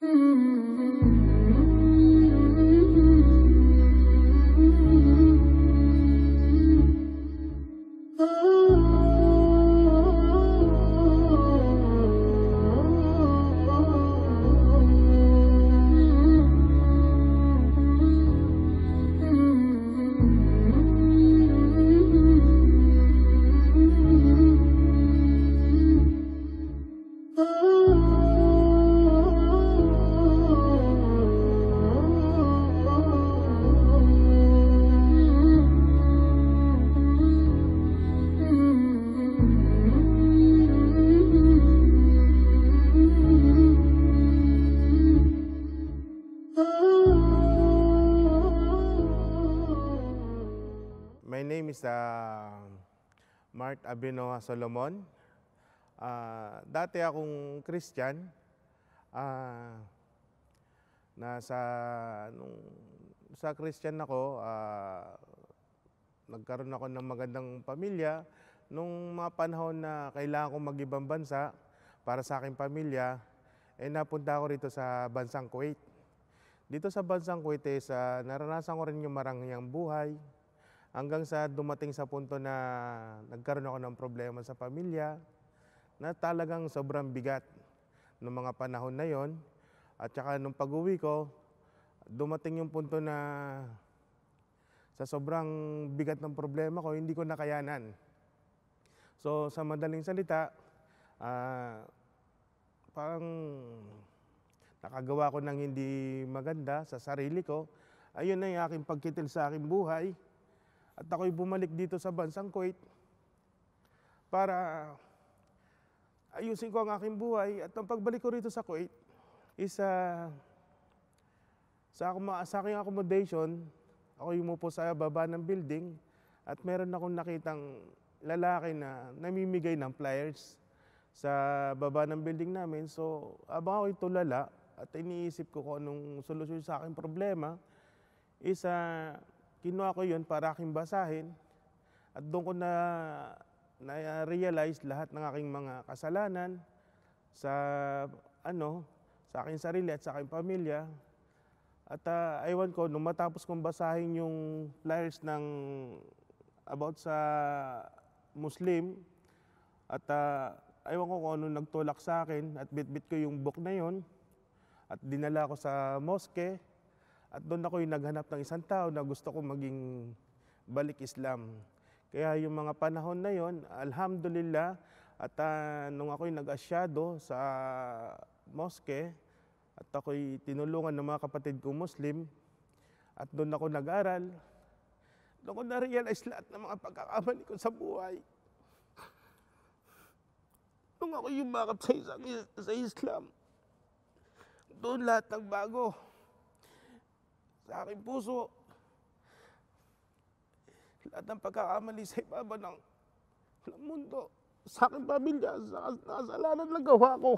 My name is Mart Abinoa Solomon. Dati akong Christian. Nasa nung sa Christian ako, nagkaroon ako ng magandang pamilya. Nung mga panahon na kailangan kong mag-ibang bansa para sa aking pamilya, napunta ako rito sa bansang Kuwait. Dito sa bansang Kuwait, naranasan ko rin yung marangyang buhay. Hanggang sa dumating sa punto na nagkaroon ako ng problema sa pamilya na talagang sobrang bigat ng mga panahon na yon. At saka nung pag-uwi ko, dumating yung punto na sa sobrang bigat ng problema ko, hindi ko nakayanan. So sa madaling salita, parang nakagawa ko ng hindi maganda sa sarili ko. Ayun na yung aking pagkitil sa aking buhay. At ako'y bumalik dito sa bansang Kuwait para ayusin ko ang aking buhay. At ang pagbalik ko rito sa Kuwait, sa aking accommodation, ako'y umupo sa baba ng building at meron akong nakitang lalaki na namimigay ng flyers sa baba ng building namin. So habang ako'y tulala at iniisip ko kung anong solusyon sa aking problema, kinuha ko yun para aking basahin at doon ko na-realize lahat ng aking mga kasalanan sa aking sarili at sa aking pamilya. At aywan ko, nung matapos kong basahin yung flyers about sa Muslim, at aywan ko kung ano nagtulak sa akin at bitbit ko yung book na yon at dinala ko sa mosque. At doon ako'y naghanap ng isang tao na gusto ko maging balik Islam. Kaya yung mga panahon na yon, alhamdulillah, at nung ako'y nag-asyado sa mosque, at ako'y tinulungan ng mga kapatid kong Muslim, at doon ako nag-aral, doon ko na-realize lahat ng mga pagkakamali ko sa buhay. Nung ako'y yumakap sa Islam, doon lahat nagbago sa aking puso. Lahat ng pagkakamali sa ibaba ng mundo, sa aking pamilya, sa kasalanan na gawa ko.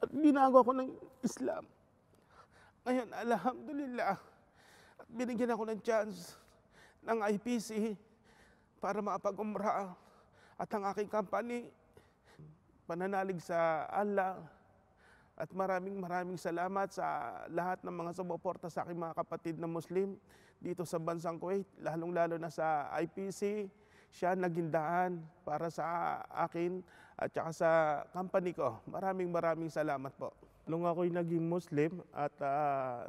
At binago ko ng Islam. Ngayon, alhamdulillah, at binigyan ako ng chance ng IPC para makapag-umrah. At ang aking company, pananalig sa Allah. At maraming salamat sa lahat ng mga sumuporta sa aking mga kapatid na Muslim dito sa bansang Kuwait, lalong-lalo na sa IPC. Siya naging daan para sa akin at saka sa company ko. Maraming salamat po. Nung ako'y naging Muslim at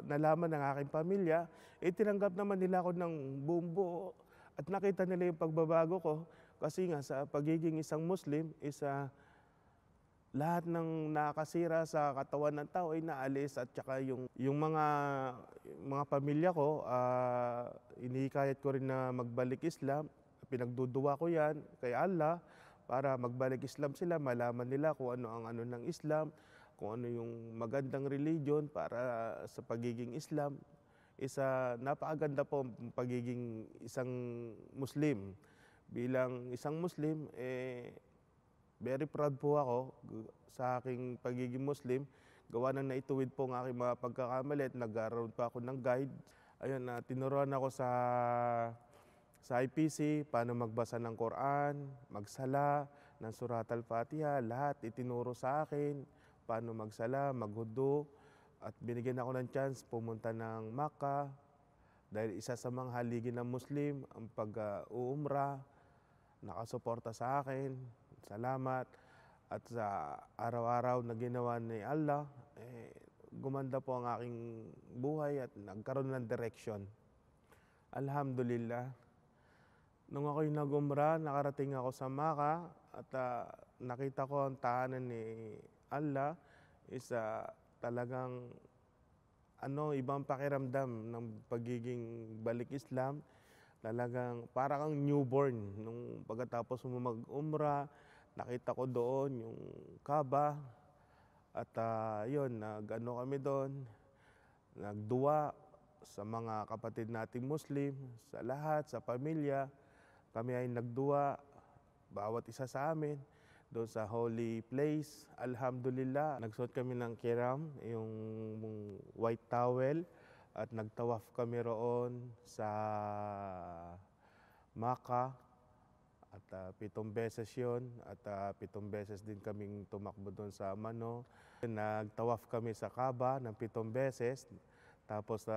nalaman ng aking pamilya, tinanggap naman nila ako ng buong buo at nakita nila yung pagbabago ko. Kasi nga sa pagiging isang Muslim, lahat ng nakasira sa katawan ng tao ay naalis, at saka yung mga pamilya ko, inihikayat ko rin na magbalik Islam. Pinagduduwa ko yan kay Allah para magbalik Islam sila, malaman nila kung ano ng Islam, kung ano yung magandang religion para sa pagiging Islam. Napakaganda po pagiging isang Muslim. Bilang isang Muslim, very proud po ako sa aking pagiging Muslim. Gawa na naituwid po ang aking mga pagkakamali at nag-aaral pa ako ng guide. Ayun, tinuruan ako sa IPC, paano magbasa ng Quran, magsala, ng Surat al-Fatiha, lahat itinuro sa akin. paano magsala, maghudo, at binigyan ako ng chance pumunta ng Makkah dahil isa sa mga haligi ng Muslim ang pag-uumra, nakasuporta sa akin. Salamat. At sa araw-araw na ginawa ni Allah, gumanda po ang aking buhay at nagkaroon ng direksyon. Alhamdulillah. Nung ako'y nag-umra, nakarating ako sa Makkah at nakita ko ang tahanan ni Allah. Isa talagang ibang pakiramdam ng pagiging balik Islam. Talagang para kang newborn. Nung pagkatapos mo mag-umra, nakita ko doon yung Kaaba. At kami doon, nagduwa sa mga kapatid nating Muslim, sa lahat, sa pamilya. Kami ay nagduwa, bawat isa sa amin, doon sa holy place. Alhamdulillah, nagsuot kami ng kiram, yung white towel, at nagtawaf kami roon sa Makkah. At 7 beses yun, at 7 beses din kaming tumakbo doon sa Mano. Nagtawaf kami sa Kaaba ng 7 beses, tapos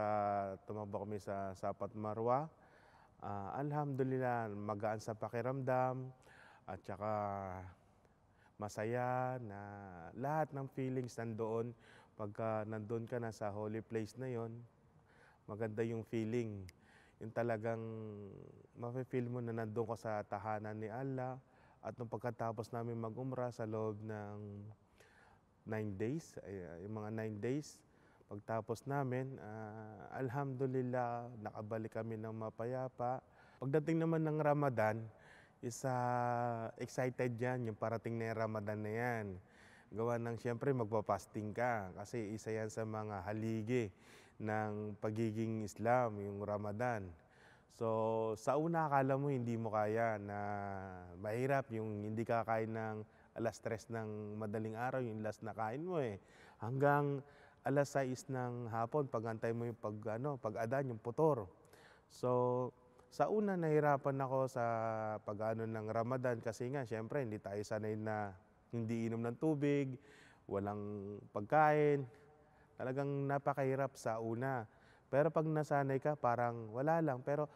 tumakbo kami sa Sapat Marwa. Alhamdulillah, magaan sa pakiramdam, at saka masaya na lahat ng feelings nandoon. Pagka nandun ka na sa holy place na yon, maganda yung feeling. Yung talagang mafe-feel mo na nandun ka sa tahanan ni Allah. At nung pagkatapos namin mag-umra sa loob ng 9 days, yung mga 9 days, pagtapos namin, alhamdulillah, nakabalik kami ng mapayapa. Pagdating naman ng Ramadan, excited yan, yung parating na yung Ramadan na yan. Gawa ng siyempre magpapasting ka kasi isa yan sa mga haligi ng pagiging Islam, yung Ramadan. So, sa una akala mo hindi mo kaya, na mahirap yung hindi ka kain ng alas 3 ng madaling araw, yung last na kain mo hanggang alas 6 ng hapon, pag-antay mo yung pag-adan, yung putor. So, sa una nahirapan ako sa pag-ano ng Ramadan kasi nga, siyempre, hindi tayo sanay na hindi inom ng tubig, walang pagkain. Talagang napakahirap sa una. Pero pag nasanay ka, parang wala lang. Pero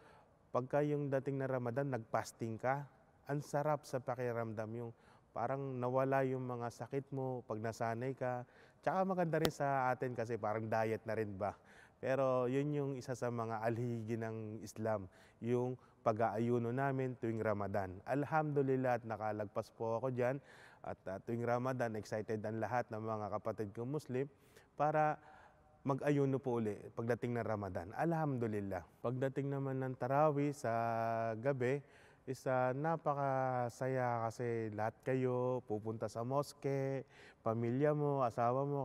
pagka yung dating na Ramadan, nag-fasting ka, ang sarap sa pakiramdam. Yung parang nawala yung mga sakit mo pag nasanay ka. Tsaka maganda rin sa atin kasi parang diet na rin ba. Pero yun yung isa sa mga alhigi ng Islam, yung pag-aayuno namin tuwing Ramadan. Alhamdulillah at nakalagpas po ako dyan. At tuwing Ramadan, excited ang lahat ng mga kapatid ko Muslim para mag-ayuno po uli pagdating ng Ramadan. Alhamdulillah. Pagdating naman ng Tarawih sa gabi, napakasaya kasi lahat kayo pupunta sa mosque, pamilya mo, kasama mo,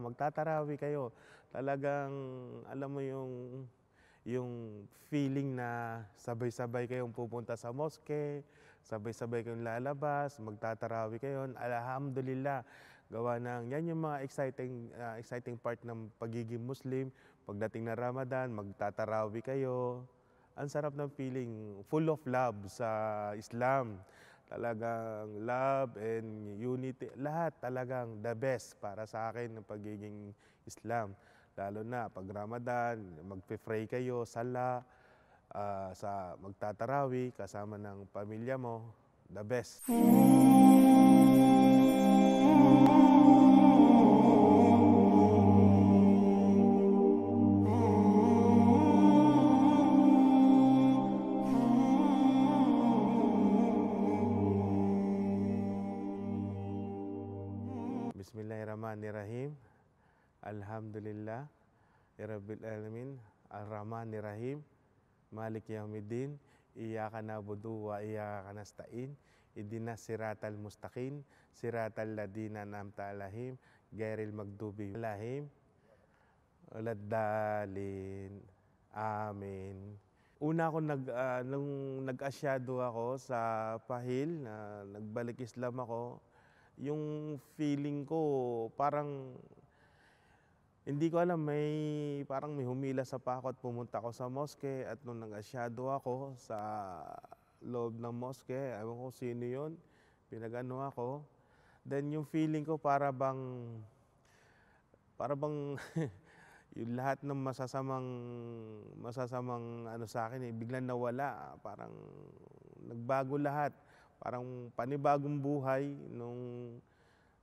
magtatarawih kayo. Talagang alam mo yung feeling na sabay-sabay kayong pupunta sa mosque, sabay-sabay kayong lalabas, magtatarawih kayo. Alhamdulillah. Gawa ng yan yung mga exciting part ng pagiging Muslim. Pagdating na Ramadan, magtatarawih kayo. Ang sarap ng feeling, full of love sa Islam. Talagang love and unity, lahat talagang the best para sa akin ng pagiging Islam. Lalo na pag Ramadan, magpe-pray kayo, sala, sa magtatarawih kasama ng pamilya mo, the best. Bismillahirrahmanirrahim. Alhamdulillah. Rabbil alamin. Ar-Rahmanirrahim. Malik yaumiddin. Iyyaka na'budu wa iyyaka nasta'in. Ihdinas siratal mustaqim. Siratal ladzina an'amta 'alaihim ghairil maghdubi 'alaihim waladdallin. Amen. Una ako nung nag-asyado ako sa Pahil, nagbalik Islam ako, yung feeling ko parang hindi ko alam, parang may humila sa pako at pumunta ako sa mosque. At nung nag-asyado ako sa loob ng mosque, ewan ko sino yun, pinag-ano ako. Then yung feeling ko para bang yung lahat ng masasamang ano sa'kin, biglang nawala. Parang nagbago lahat. Parang panibagong buhay nung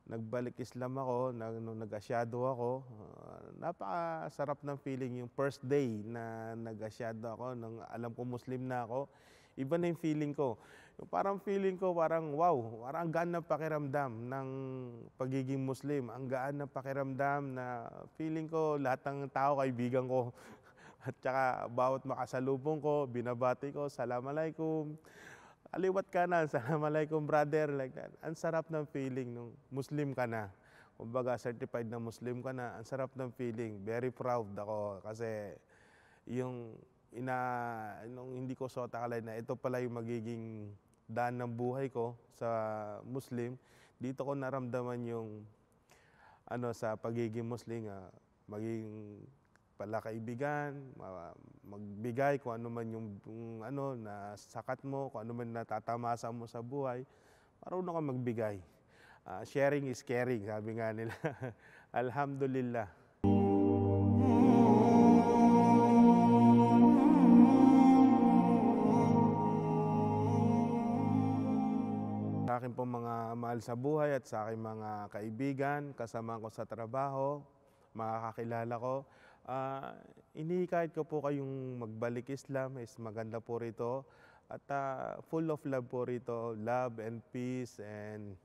nagbalik Islam ako, nung nag-asyado ako. Napakasarap ng feeling yung first day na nag-asyado ako, nung alam ko Muslim na ako. Iba na yung feeling ko. Yung parang feeling ko parang wow, parang ang gaan ng pakiramdam ng pagiging Muslim. Ang gaan ng pakiramdam na feeling ko lahat ng tao kaibigan ko. At saka bawat makasalubong ko, binabati ko, Assalamualaikum. Aliwat kanan, Assalamualaikum brother, like that. Ang sarap ng feeling nung Muslim ka na. Kumbaga certified na Muslim ka na, ang sarap ng feeling. Very proud ako kasi yung nung hindi ko sota akalain na ito pala yung magiging daan ng buhay ko sa Muslim. Dito ko naramdaman yung sa pagiging Muslim, maging pala kaibigan, magbigay kung ano man yung na sakat mo, kung ano man natatamasa mo sa buhay, marunong ka magbigay. Sharing is caring, sabi nga nila. Alhamdulillah. Sa akin po mga mahal sa buhay at sa aking mga kaibigan, kasama ko sa trabaho, mga kakilala ko, inihikayat ko po kayong magbalik Islam. Is maganda po rito at full of love po rito, love and peace and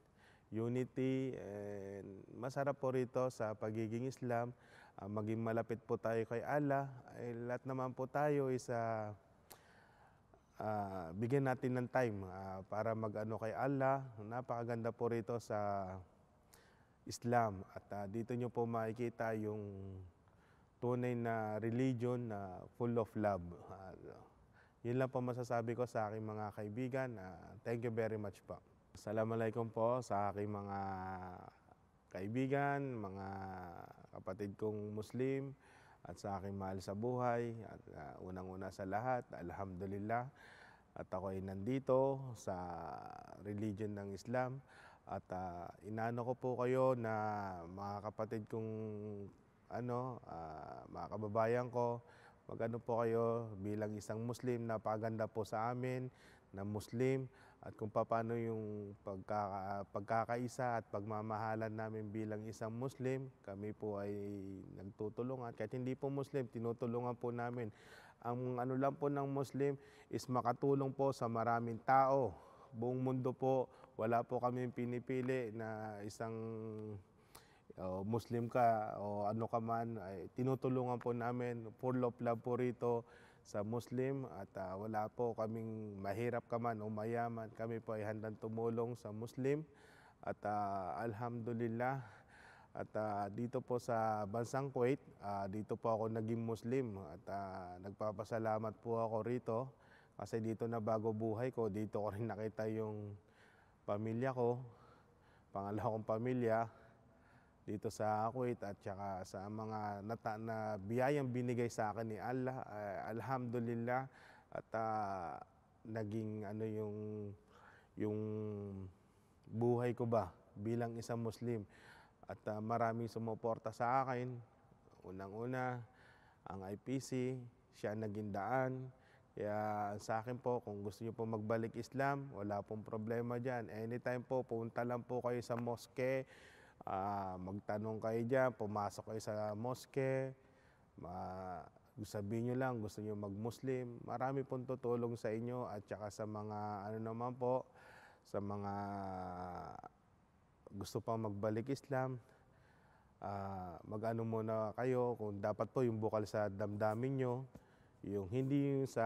unity, and masarap po rito sa pagiging Islam. Maging malapit po tayo kay Allah, lahat naman po tayo is bigyan natin ng time para mag-ano kay Allah. Napakaganda po rito sa Islam at dito nyo po makikita yung tunay na religion na full of love. Yun lang po masasabi ko sa aking mga kaibigan. Thank you very much po. Assalamualaikum po sa aking mga kaibigan, mga kapatid kong Muslim at sa aking mahal sa buhay. At unang-una sa lahat, alhamdulillah. At ako ay nandito sa religion ng Islam. At inaano ko po kayo na mga kapatid kong mga kababayan ko, mag-ano po kayo bilang isang Muslim. Napakaganda po sa amin na Muslim at kung paano yung pagkakaisa at pagmamahalan namin bilang isang Muslim. Kami po ay nagtutulungan. Kahit hindi po Muslim, tinutulungan po namin. Ang ano lang po ng Muslim is makatulong po sa maraming tao. Buong mundo po, wala po kami pinipili na isang Muslim ka o ano ka man, ay tinutulungan po namin. Full of love po rito sa Muslim at wala po kaming mahirap ka man o mayaman. Kami po ay handang tumulong sa Muslim at alhamdulillah. At dito po sa bansang Kuwait, dito po ako naging Muslim at nagpapasalamat po ako rito kasi dito na bago buhay ko. Dito ko rin nakita yung pamilya ko, pangalawa kong pamilya dito sa Kuwait at saka sa mga na biyayang binigay sa akin ni Allah. Alhamdulillah at naging yung buhay ko ba bilang isang Muslim. At maraming sumuporta sa akin. Unang-una, ang IPC, siya naging daan. Kaya sa akin po, kung gusto niyo po magbalik Islam, wala pong problema dyan. Anytime po, punta lang po kayo sa mosque, magtanong kayo dyan, pumasok kayo sa mosque, sabihin nyo lang, gusto niyo mag-Muslim. Marami pong tutulong sa inyo at saka sa mga naman po, sa mga gusto pang magbalik Islam, mag-ano muna kayo kung dapat po yung bukal sa damdamin nyo, yung hindi yung sa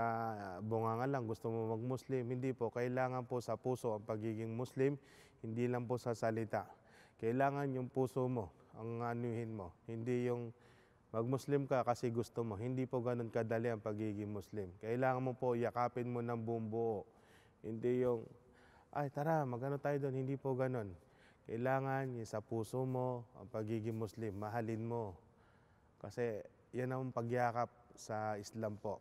bunganga lang gusto mo mag-Muslim, hindi po, kailangan po sa puso ang pagiging Muslim, hindi lang po sa salita. Kailangan yung puso mo, ang anuhin mo, hindi yung mag-Muslim ka kasi gusto mo, hindi po ganun kadali ang pagiging Muslim. Kailangan mo po yakapin mo ng buong buo, hindi yung, ay tara, mag-ano tayo doon, hindi po ganun. Kailangan yung sa puso mo, ang pagiging Muslim, mahalin mo. Kasi yan ang pagyakap sa Islam po.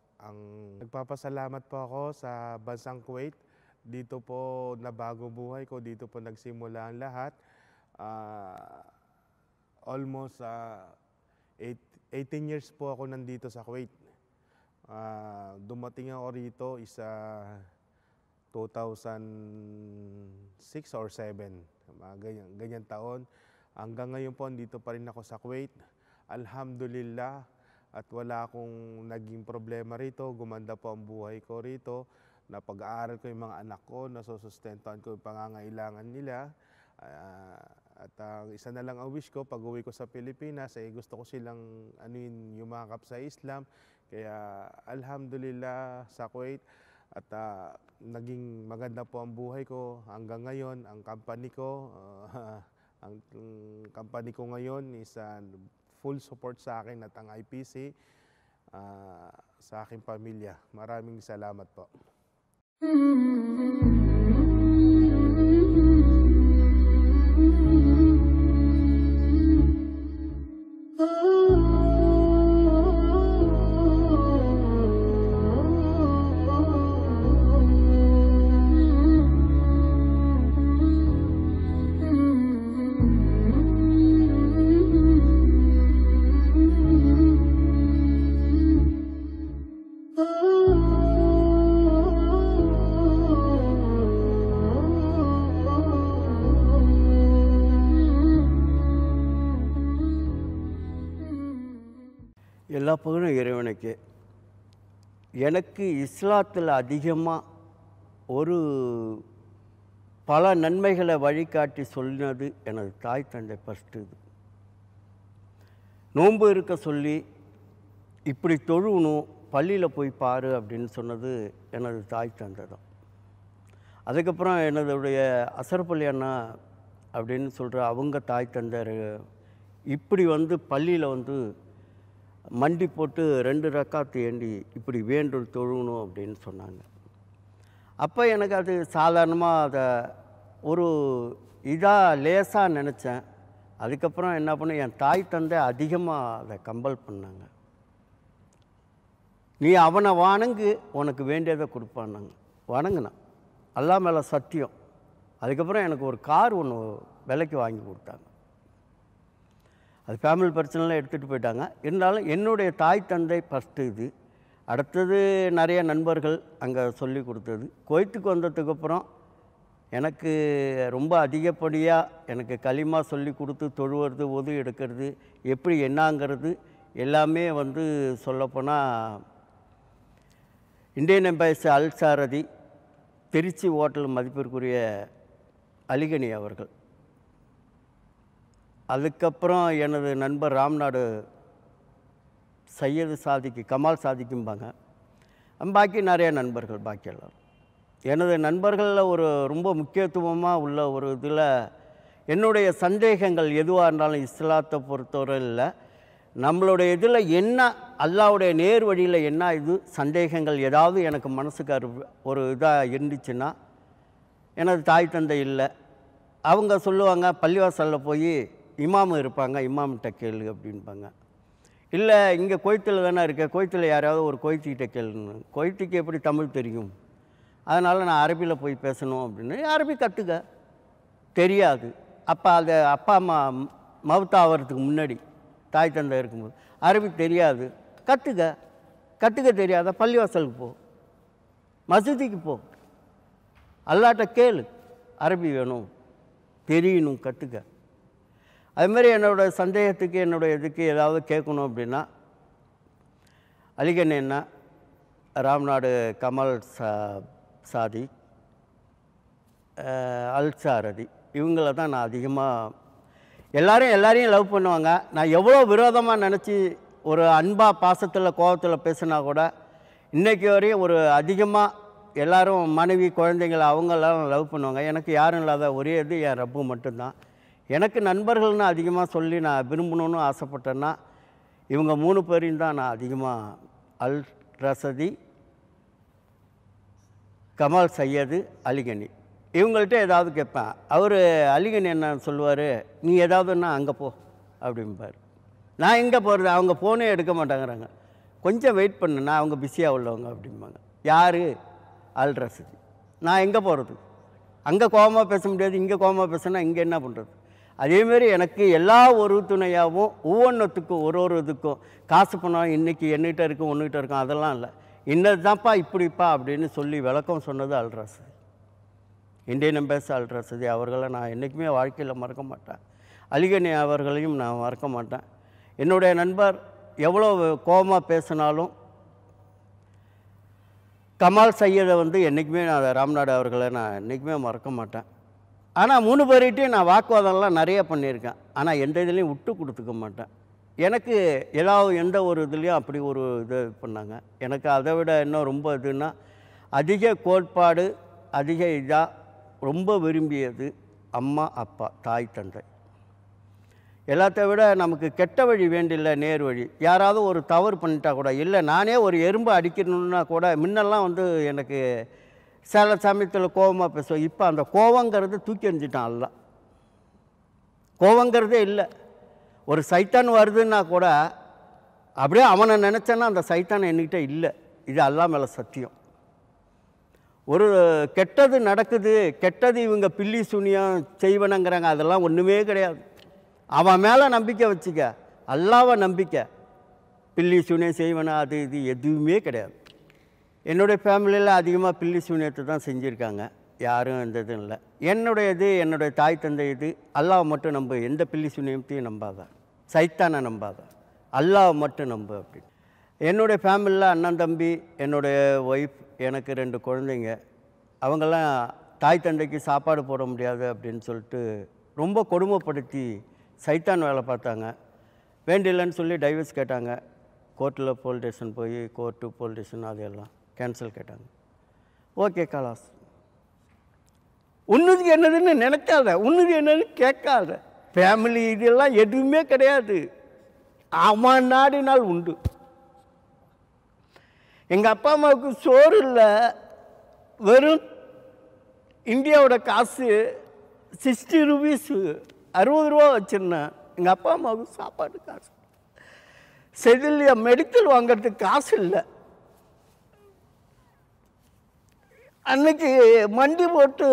Nagpapasalamat po ako sa bansang Kuwait. Dito po nabago buhay ko, dito po nagsimula ang lahat. Almost 18 years po ako nandito sa Kuwait. Dumating ako rito isa 2006 or 7, ganyan taon. Hanggang ngayon po, dito pa rin ako sa Kuwait. Alhamdulillah, at wala akong naging problema rito. Gumanda po ang buhay ko rito. Napag-aaral ko yung mga anak ko, nasusustentuhan ko yung pangangailangan nila. At ang isa na lang ang wish ko, pag-uwi ko sa Pilipinas, gusto ko silang yumakap sa Islam. Kaya alhamdulillah sa Kuwait. At naging maganda po ang buhay ko hanggang ngayon. Ang company ko ngayon is full support sa akin at ang IPC sa aking pamilya. Maraming salamat po. எல்லா புகழும் இறைவனுக்கு. எனக்கு இஸ்லாத்தில் அதிகமாக பல நன்மைகளை வழிகாட்டி சொன்னது எனது தாய் தந்தை ஃபஸ்ட்டு. இது நோன்பு இருக்க சொல்லி இப்படி தொழுவணும், பள்ளியில் போய் பாரு அப்படின்னு சொன்னது எனது தாய் தந்தை தான். அதுக்கப்புறம் எனதுடைய அசரப்பள்ளி அண்ணா அப்படின்னு சொல்கிற அவங்க தாய் தந்தை இப்படி பள்ளியில் மண்டி போட்டு 2 ரக்காத்து ஏண்டி இப்படி வேண்டும் தொழுகணும் அப்படின்னு சொன்னாங்க. அப்போ எனக்கு அது சாதாரணமாக அதை ஒரு இதாக லேசாக நினச்சேன். அதுக்கப்புறம் என்ன பண்ண, என் தாய் தந்தை அதிகமாக அதை கம்பல் பண்ணாங்க. நீ அவனை வணங்கு, உனக்கு வேண்டியதை கொடுப்பான்னாங்க. வணங்கினான், அல்லா மேலே சத்தியம். அதுக்கப்புறம் எனக்கு ஒரு கார் ஒன்று விலைக்கு வாங்கி கொடுத்தாங்க. அது ஃபேமிலி பிரச்சனைலாம் எடுத்துகிட்டு போயிட்டாங்க. இருந்தாலும் என்னுடைய தாய் தந்தை ஃபஸ்ட்டு இது. அடுத்தது நிறைய நண்பர்கள் அங்கே சொல்லி கொடுத்தது. குவைத்துக்கு வந்ததுக்கப்புறம் எனக்கு ரொம்ப அதிகப்படியாக எனக்கு களிமா சொல்லி கொடுத்து தொழுவது, ஒது எடுக்கிறது எப்படி என்னங்கிறது எல்லாமே சொல்லப்போனால் இந்தியன் எம்பைஸ் அல்சாரதி, திருச்சி ஹோட்டல் மதிப்பிற்குரிய அலிகனி அவர்கள், அதுக்கப்புறம் எனது நண்பர் ராம்நாடு சையது சாதிக்கு, கமால் சாதிக்கும்பாங்க. பாக்கி நிறைய நண்பர்கள், பாக்கி எல்லோரும் எனது நண்பர்களில் ரொம்ப முக்கியத்துவமாக உள்ள ஒரு இதில் என்னுடைய சந்தேகங்கள் எதுவாக இருந்தாலும் இஸ்லாத்தை பொறுத்தவரை இல்லை, நம்மளுடைய இதில் என்ன அல்லாவுடைய நேர் வழியில் என்ன இது சந்தேகங்கள் ஏதாவது எனக்கு மனசுக்கு ஒரு இதாக இருந்துச்சுன்னா எனது தாய் தந்தை இல்லை. அவங்க சொல்லுவாங்க, பள்ளிவாசலில் போய் இமாம் இருப்பாங்க, இமாம்கிட்ட கேளு அப்படின்பாங்க. இல்லை இங்கே குவைத்தில் தானே இருக்கேன், குவைத்தில் யாராவது ஒரு குவைத்திக்கிட்ட கேளுன்னு. குவைத்துக்கு எப்படி தமிழ் தெரியும், அதனால் நான் அரபியில் போய் பேசணும் அப்படின்னு. அரபி கற்றுக்க தெரியாது. அப்போ அதை அப்பா அம்மா மவுத்தாகிறதுக்கு முன்னாடி தாய் தந்தை இருக்கும்போது அரபி தெரியாது, கற்றுக்க தெரியாத பள்ளிவாசலுக்கு போ, மசூதிக்கு போ, அல்லாட்ட கேளு, அரபி வேணும், தெரியணும், கற்றுக்க. அதுமாதிரி என்னோடய சந்தேகத்துக்கு என்னுடைய இதுக்கு ஏதாவது கேட்கணும் அப்படின்னா அலிகன் என்ன, ராம்நாடு கமல் சாதி, அல்சாரதி, இவங்கள தான் நான் அதிகமாக எல்லாரையும் லவ் பண்ணுவாங்க. நான் எவ்வளோ விரோதமாக நினச்சி ஒரு அன்பாக பாசத்தில் கோபத்தில் பேசினா கூட இன்றைக்கி வரையும் ஒரு அதிகமாக எல்லோரும் மனைவி குழந்தைங்களை அவங்கெல்லாம் லவ் பண்ணுவாங்க. எனக்கு யாரும் இல்லாத ஒரே இது என் ரப்பு மட்டும்தான். எனக்கு நண்பர்கள்னு அதிகமாக சொல்லி நான் விரும்பணுன்னு ஆசைப்பட்டேன்னா இவங்க 3 பேரையும் தான் நான் அதிகமாக, அல் ரசதி, கமால் சையது, அலிகனி, இவங்கள்ட்ட ஏதாவது கேட்பேன். அவர் அலிகனி என்ன சொல்லுவார், நீ ஏதாவதுன்னா அங்கே போ அப்படிம்பார். நான் எங்கே போகிறது, அவங்க ஃபோனே எடுக்க மாட்டாங்கிறாங்க, கொஞ்சம் வெயிட் பண்ணுன்னா அவங்க பிஸியாக உள்ளவங்க அப்படிம்பாங்க. யார், அல் ரசதி. நான் எங்கே போகிறது, அங்கே கோபமாக பேச முடியாது, இங்கே கோபமாக பேசுனா இங்கே என்ன பண்ணுறது. அதேமாரி எனக்கு எல்லா ஒரு துணையாகவும் ஒவ்வொன்றுத்துக்கும் ஒரு இதுக்கும் காசு பணம் இன்றைக்கி என்கிட்ட இருக்கும் ஒன்றுகிட்ட இருக்கும் அதெல்லாம் இல்லை. இன்னது தான்ப்பா இப்படிப்பா அப்படின்னு சொல்லி விளக்கம் சொன்னது அல்ராசதி, இந்தியன் எம்பேசர் அல்ராசதி அவர்களை நான் என்றைக்குமே வாழ்க்கையில் மறக்க மாட்டேன். அலிகனி அவர்களையும் நான் மறக்க மாட்டேன். என்னுடைய நண்பர் எவ்வளோ கோபமாக பேசினாலும் கமால் சையதை என்றைக்குமே நான் ராம்நாடு அவர்களை நான் என்றைக்குமே மறக்க மாட்டேன். ஆனால் 3 பேர்கிட்டையும் நான் வாக்குவாதம்லாம் நிறைய பண்ணியிருக்கேன். ஆனால் எந்த இதுலேயும் விட்டு கொடுத்துக்க மாட்டேன். எனக்கு எந்த ஒரு இதுலேயும் அப்படி ஒரு இது பண்ணாங்க. எனக்கு அதை விட இன்னும் ரொம்ப இதுன்னா அதிக கோட்பாடு அதிக இதாக ரொம்ப விரும்பியது அம்மா அப்பா தாய் தந்தை. எல்லாத்த விட நமக்கு கெட்ட வழி வேண்டில்லை, நேர் வழி. யாராவது ஒரு தவறு பண்ணிட்டா கூட இல்லை நானே ஒரு எறும்பு அடிக்கணுன்னா கூட முன்னெல்லாம் எனக்கு சில சமயத்தில் கோபமாக பேசுவோம். இப்போ அந்த கோவங்கிறது தூக்கி எறிஞ்சிட்டான். அல்ல கோவங்கிறதே இல்லை. ஒரு சைத்தான் வருதுன்னா கூட அப்படியே அவனை நினச்சேன்னா அந்த சைத்தான் என்கிட்ட இல்லை. இது அல்லா மேலே சத்தியம். ஒரு கெட்டது நடக்குது, கெட்டது இவங்க பில்லி சூனியம் செய்வனங்கிறாங்க, அதெல்லாம் ஒன்றுமே கிடையாது. அவன் மேலே நம்பிக்கை வச்சுக்க, அல்லாவை நம்பிக்கை. பில்லி சூனியம் செய்வனா அது இது எதுவுமே கிடையாது. என்னுடைய ஃபேமிலியில் அதிகமாக பில்லி சூனியத்தை தான் செஞ்சுருக்காங்க. யாரும் எந்த இதுவும் இல்லை. என்னுடைய தாய் தந்தை இது. அல்லாவை மட்டும் நம்பு, எந்த பில்லி சூனியத்தையும் நம்பாத, சைத்தானை நம்பாத, அல்லாவை மட்டும் நம்பு அப்படின்னு. என்னுடைய ஃபேமிலியில் அண்ணன் தம்பி, என்னுடைய ஒய்ஃப், எனக்கு 2 குழந்தைங்க. அவங்கெல்லாம் தாய் தந்தைக்கு சாப்பாடு போட முடியாது அப்படின்னு சொல்லிட்டு ரொம்ப கொடுமைப்படுத்தி சைத்தான் வேலை பார்த்தாங்க. வேண்டியில்லைன்னு சொல்லி டைவர்ஸ் கேட்டாங்க. கோர்ட்டில் போலீஸ் ஸ்டேஷன் போய் கோர்ட்டு போலீஸ் ஸ்டேஷன் அதையெல்லாம் கேன்சல் கேட்டாங்க. ஓகே கலாஸ், உன்னதுக்கு என்னதுன்னு நினைக்காத, உன்னது என்னன்னு கேட்காத. ஃபேமிலி இதெல்லாம் எதுவுமே கிடையாது. அவன் நாடினால் உண்டு. எங்கள் அப்பா அம்மாவுக்கு சோறு இல்லை, வெறும் இந்தியாவோட காசு 60 ரூபீஸ் 60 ரூபா வச்சுருந்தேன். எங்கள் அப்பா அம்மாவுக்கு சாப்பாடு காசு, செதிலியா மெடிக்கல் வாங்கிறதுக்கு காசு இல்லை. அன்னைக்கு மண்டி போட்டு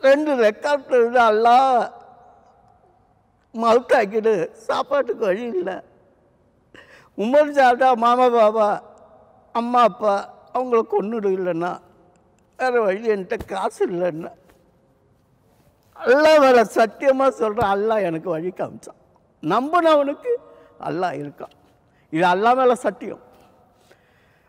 2 ரெக்கார்ட் எல்லாம் மவுத்தாக்கிடு, சாப்பாட்டுக்கு வழி இல்லை. உமர் சாதா மாமா பாபா அம்மா அப்பா அவங்கள கொண்டுடு இல்லைன்னா வேறு வழி என்கிட்ட காசு இல்லைன்னா அல்லா வேலை சத்தியமாக சொல்கிறேன், அல்லா எனக்கு வழி காமிச்சான். நம்பினவனுக்கு அல்லா இருக்கான். இது அல்லா மேலே சத்தியம்.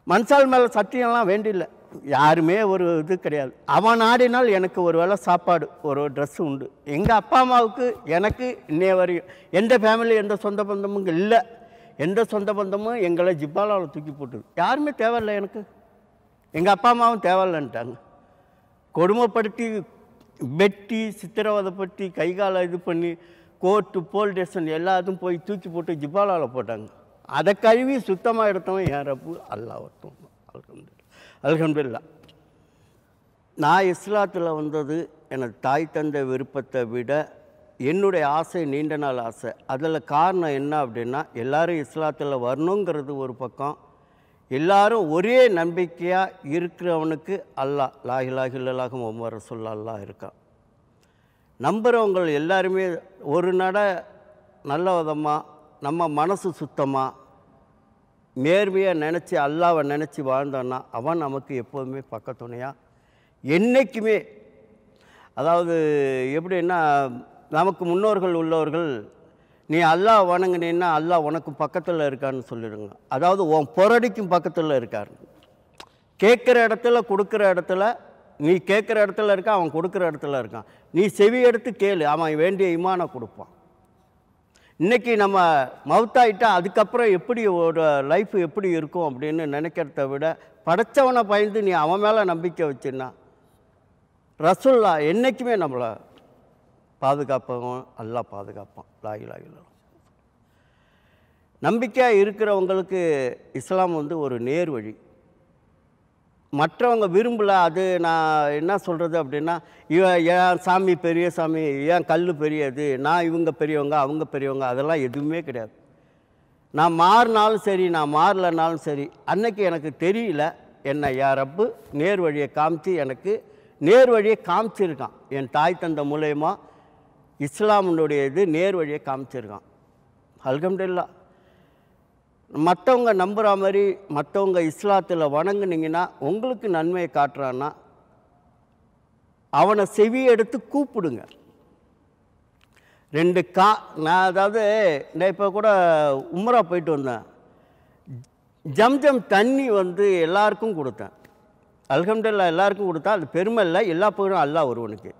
மனுஷால் மேலே சத்தியம்லாம் வேண்டியில்லை. யாருமே ஒரு இது கிடையாது. அவன் நாடினால் எனக்கு ஒரு வேளை சாப்பாடு, ஒரு ட்ரெஸ்ஸு உண்டு. எங்கள் அப்பா அம்மாவுக்கு எனக்கு இன்னைய வரையும் எந்த ஃபேமிலி எந்த சொந்த பந்தமும் இல்லை. எந்த சொந்த பந்தமும் எங்களை ஜிப்பாலாவில் தூக்கி போட்டுது. யாருமே தேவையில்லை எனக்கு. எங்கள் அப்பா அம்மாவும் தேவையில்லைன்ட்டாங்க. கொடுமைப்படுத்தி வெட்டி சித்திரவதைப்பட்டி கைகாலை இது பண்ணி கோர்ட்டு போலீஸ் ஸ்டேஷன் எல்லாத்தையும் போய் தூக்கி போட்டு ஜிப்பாலாவில் போட்டாங்க. அதை கழுவி சுத்தமாக எடுத்தவன் என் ரப்பு அல்லாஹ் ஒருத்தன். அல்ஹம்துலில்லாஹ். நான் இஸ்லாத்தில் வந்தது எனது தாய் தந்தை விருப்பத்தை விட என்னுடைய ஆசை, நீண்ட நாள் ஆசை. அதில் காரணம் என்ன அப்படின்னா, எல்லோரும் இஸ்லாத்தில் வரணுங்கிறது ஒரு பக்கம், எல்லாரும் ஒரே நம்பிக்கையாக இருக்கிறவனுக்கு அல்லாஹ் லா இலாஹ இல்லல்லாஹு முஹம்மது ரசூலுல்லாஹ் அல்லாஹ் இருக்கான். நம்புகிறவங்க எல்லாருமே ஒரு நல்ல விதமாக நம்ம மனசு சுத்தமாக நேர்மையாக நினச்சி அல்லாவை நினச்சி வாழ்ந்தோன்னா அவன் நமக்கு எப்போதுமே பக்கத்துணையாக என்றைக்குமே. அதாவது எப்படின்னா, நமக்கு முன்னோர்கள் உள்ளவர்கள் நீ அல்லாஹ் வணங்கினீன்னா அல்லாஹ் உனக்கு பக்கத்தில் இருக்கான்னு சொல்லிடுங்க. அதாவது உன் பொறடிக்கும் பக்கத்தில் இருக்கார். கேட்குற இடத்துல கொடுக்குற இடத்துல, நீ கேட்குற இடத்துல இருக்க, அவன் கொடுக்குற இடத்துல இருக்கான். நீ செவி எடுத்து கேளு, அவன் வேண்டிய ஈமானை கொடுப்பான். இன்றைக்கி நம்ம மவுத்தாயிட்டா அதுக்கப்புறம் எப்படி ஒரு லைஃப் எப்படி இருக்கும் அப்படின்னு நினைக்கிறத விட, படைத்தவனை பயந்து நீ அவன் மேலே நம்பிக்கை வச்சுன்னா ரசூல்லா என்றைக்குமே நம்மளை பாதுகாப்பவன், அல்லாஹ் பாதுகாப்பான். லா இலாஹ இல்லல்லாஹ். நம்பிக்கையாக இருக்கிறவங்களுக்கு இஸ்லாம் ஒரு நேர் வழி. மற்றவங்க விரும்பலை, அது நான் என்ன சொல்கிறது அப்படின்னா, ஏன் சாமி பெரிய சாமி, ஏன் கல் பெரியது, நான் இவங்க பெரியவங்க அவங்க பெரியவங்க, அதெல்லாம் எதுவுமே கிடையாது. நான் மாறினாலும் சரி, நான் மாறலனாலும் சரி, அன்னைக்கு எனக்கு தெரியல, என்னை யார் ரப்பு நேர் வழியை காமிச்சு எனக்கு நேர் வழியை காமிச்சிருக்கான். என் தாய் தந்தை மூலயமா இஸ்லாமுடைய இது நேர் வழியை காமிச்சிருக்கான். அல்ஹம்துலில்லாஹ். மற்றவங்க நம்புகிற மாதிரி மற்றவங்க இஸ்லாத்தில் வணங்குனீங்கன்னா உங்களுக்கு நன்மையை காட்டுறான்னா அவனை செவி எடுத்து கூப்பிடுங்க. நான் அதாவது நான் இப்போ கூட உம்ரா போயிட்டு வந்தேன். ஜம்ஜம் தண்ணி எல்லாருக்கும் கொடுத்தேன். அல்ஹம்துலில்லாஹ் எல்லாருக்கும் கொடுத்தா அது பெருமை இல்லை, எல்லா புகழும் அல்லாஹ் ஒருவனுக்கு.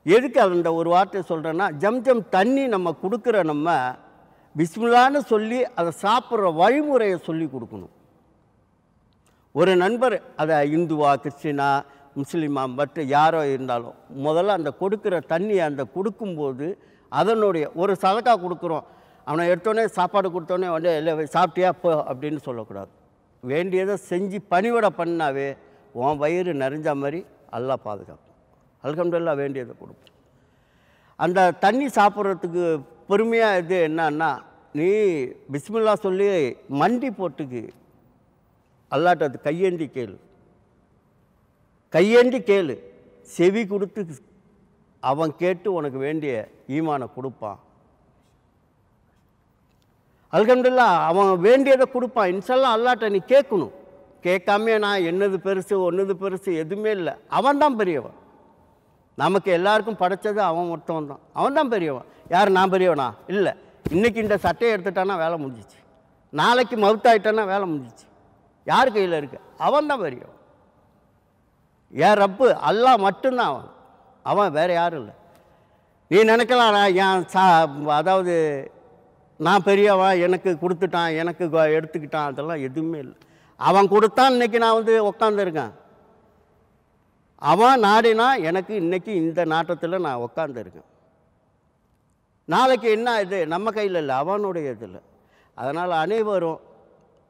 எதுக்கு அந்த ஒரு வார்த்தை சொல்கிறேன்னா, ஜம்ஜம் தண்ணி நம்ம கொடுக்குற நம்ம பிஸ்மில்லான்னு சொல்லி அதை சாப்பிட்ற வழிமுறையை சொல்லி கொடுக்கணும். ஒரு நண்பர் அதை இந்துவா கிறிஸ்டினா முஸ்லீமா மற்ற யாரோ இருந்தாலும் முதல்ல அந்த கொடுக்குற தண்ணியை அந்த கொடுக்கும்போது அதனுடைய ஒரு சதக்கா கொடுக்குறோம், அவனை எடுத்தோடனே சாப்பாடு கொடுத்தோடனே இல்லை சாப்பிட்டியா போ அப்படின்னு சொல்லக்கூடாது. வேண்டியதை செஞ்சு பணிவிட பண்ணாவே உன் வயிறு நிறைஞ்ச மாதிரி அல்லாஹ் பாதுகாப்போம். அல்ஹம்துலில்லாஹ் வேண்டியதை கொடுப்போம். அந்த தண்ணி சாப்பிட்றதுக்கு பொறுமையாக இது என்னன்னா, நீ பிஸ்மில்லா சொல்லி மண்டி போட்டுக்கு அல்லாட்ட அது கையேந்தி கேளு, செவி கொடுத்து அவன் கேட்டு உனக்கு வேண்டிய ஈமானை கொடுப்பான். அல்ஹம்துலில்லாஹ் அவன் வேண்டியதை கொடுப்பான். இன்ஷால்லாஹ் அல்லாட்ட நீ கேட்கணும். கேட்காமே நான் என்னது பெருசு ஒன்றுது பெருசு எதுவுமே இல்லை. அவன் தான் பெரியவன். நமக்கு எல்லாருக்கும் படைச்சது அவன் ஒருத்தவன் தான். அவன் தான் பெரியவன். யார் நான் பெரியவனா? இல்லை. இன்றைக்கி இந்த சட்டையை எடுத்துட்டானா வேலை முடிஞ்சிச்சு, நாளைக்கு மவுத்தாயிட்டானா வேலை முடிஞ்சிச்சு. யார் கையில் இருக்கு? அவன் தான் பெரியவன். ஏன் ரப்பு அல்லாஹ் மட்டும்தான் அவன். அவன் வேறு யாரும் இல்லை. நீ நினைக்கலாம் என் அதாவது நான் பெரியவன் எனக்கு கொடுத்துட்டான் எனக்கு எடுத்துக்கிட்டான், அதெல்லாம் எதுவுமே இல்லை. அவன் கொடுத்தான் இன்றைக்கி நான் உக்காந்துருக்கேன். அவன் நாடினா எனக்கு இன்றைக்கி இந்த நாட்டத்தில் நான் உக்காந்துருக்கேன். நாளைக்கு என்ன இது நம்ம கையில் இல்லை, அவனுடைய இதில். அதனால் அனைவரும்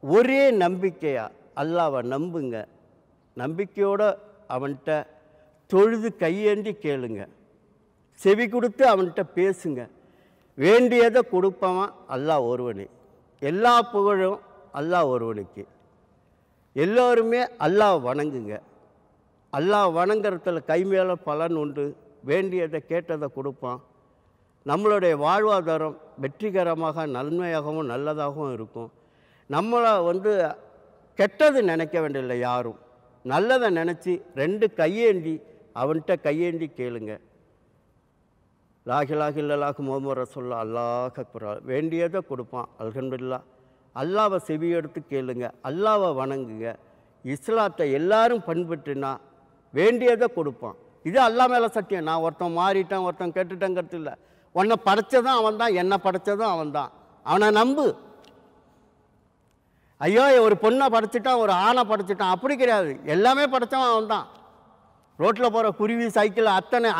ஒரே நம்பிக்கையாக அல்லாஹ்வை நம்புங்க. நம்பிக்கையோடு அவன்கிட்ட தொழுது கையேந்தி கேளுங்க, செவி கொடுத்து அவன்கிட்ட பேசுங்க. வேண்டியதை கொடுப்பவன் அல்லாஹ் ஒருவனே. எல்லா புகழும் அல்லாஹ் ஒருவனுக்கு. எல்லோருமே அல்லாஹ் வணங்குங்க. அல்லாஹ் வணங்குறதுல கைமேல பலன் உண்டு. வேண்டியதை கேட்டதை கொடுப்பான். நம்மளுடைய வாழ்வாதாரம் வெற்றிகரமாக நன்மையாகவும் நல்லதாகவும் இருக்கும். நம்மளை கெட்டது நினைக்க வேண்டியதில்லை யாரும். நல்லதை நினச்சி ரெண்டு கையேந்தி அவன்கிட்ட கையேந்தி கேளுங்க. லா இலாஹ இல்லல்லாஹு முஹம்மது ரசூலுல்லாஹ் அல்லாஹ் அக்பர். வேண்டியதை கொடுப்பான். அல்ஹம்துலில்லாஹ். அல்லாஹ்வை செவி எடுத்து கேளுங்க, அல்லாஹ்வை வணங்குங்க. இஸ்லாத்தை எல்லாரும் பண்பற்றினா வேண்டியதை கொடுப்பான். இது அல்லாஹ் மேலே சத்தியம். நான் ஒருத்தன் மாறிட்டேன் ஒருத்தன் கேட்டுட்டேங்கிறது இல்லை. உன்னை படைச்சதும் அவன் தான், என்னை படைச்சதும் அவன் தான். அவனை நம்பு. ஐயோ ஒரு பொண்ணை படைச்சிட்டான் ஒரு ஆணை படைச்சிட்டான் அப்படி கிடையாது. எல்லாமே படைச்சவன் அவன் தான். ரோட்டில் போகிற குருவி சைக்கிள்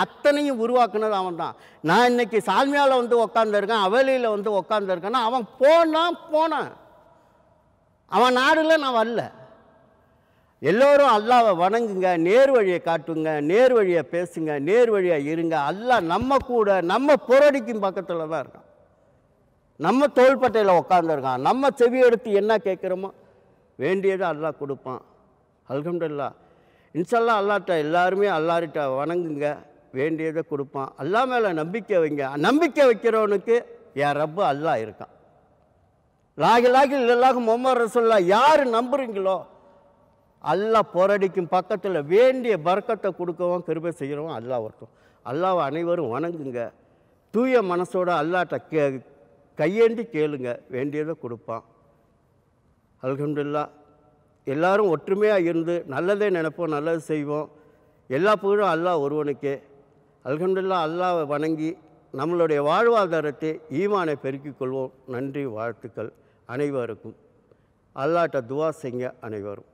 அத்தனையும் உருவாக்குனது அவன் தான். நான் இன்றைக்கி சால்மியாவில் உக்காந்துருக்கேன், அவலியில் உக்காந்துருக்கேன்னா அவன் போனான். அவன் நாடில் நான் வரல. எல்லோரும் அல்லாஹ்வை வணங்குங்க, நேர் வழியை காட்டுங்க, நேர் வழியை பேசுங்க, நேர் வழியாக இருங்க. அல்லாஹ் நம்ம கூட நம்ம புரடிக்கும் பக்கத்தில் தான் இருக்கான். நம்ம தோள்பட்டையில் உட்காந்துருக்கான். நம்ம செவி எடுத்து என்ன கேட்குறோமோ வேண்டியதை அல்லாஹ் கொடுப்பான். அல்ஹம்துலில்லாஹ். இன்ஷால்லாஹ் அல்லாஹ்ட்ட எல்லாருமே அல்லாஹ்கிட்ட வணங்குங்க, வேண்டியதை கொடுப்பான். அல்லாஹ் மேலே நம்பிக்கை வைங்க. நம்பிக்கை வைக்கிறவனுக்கு என் ரப்பு அல்லாஹ் இருக்கான். லா இலாஹ இல்லல்லாஹு முஹம்மது ரசூலுல்லாஹ் யார் நம்புறீங்களோ அல்லாஹ் போரடிக்கும் பக்கத்தில் வேண்டிய பரக்கத்தை கொடுக்கவும் கிருபை செய்கிறவன் அல்லாஹ் ஒருத்தன். அல்லாஹ்வை அனைவரும் வணங்குங்க. தூய மனசோட அல்லாஹ்ட்ட கையேந்தி கேளுங்க, வேண்டியதை கொடுப்பான். அல்ஹம்துலில்லாஹ். எல்லாரும் ஒற்றுமையாக இருந்து நல்லதே நினைப்போம், நல்லது செய்வோம். எல்லா புகழும் அல்லாஹ் ஒருவனுக்கே. அல்ஹம்துலில்லாஹ். அல்லாஹ்வை வணங்கி நம்மளுடைய வாழ்வாதாரத்தை ஈமானை பெருக்கிக் கொள்வோம். நன்றி, வாழ்த்துக்கள் அனைவருக்கும். அல்லாஹ்ட்ட துவா செய்யுங்க அனைவரும்.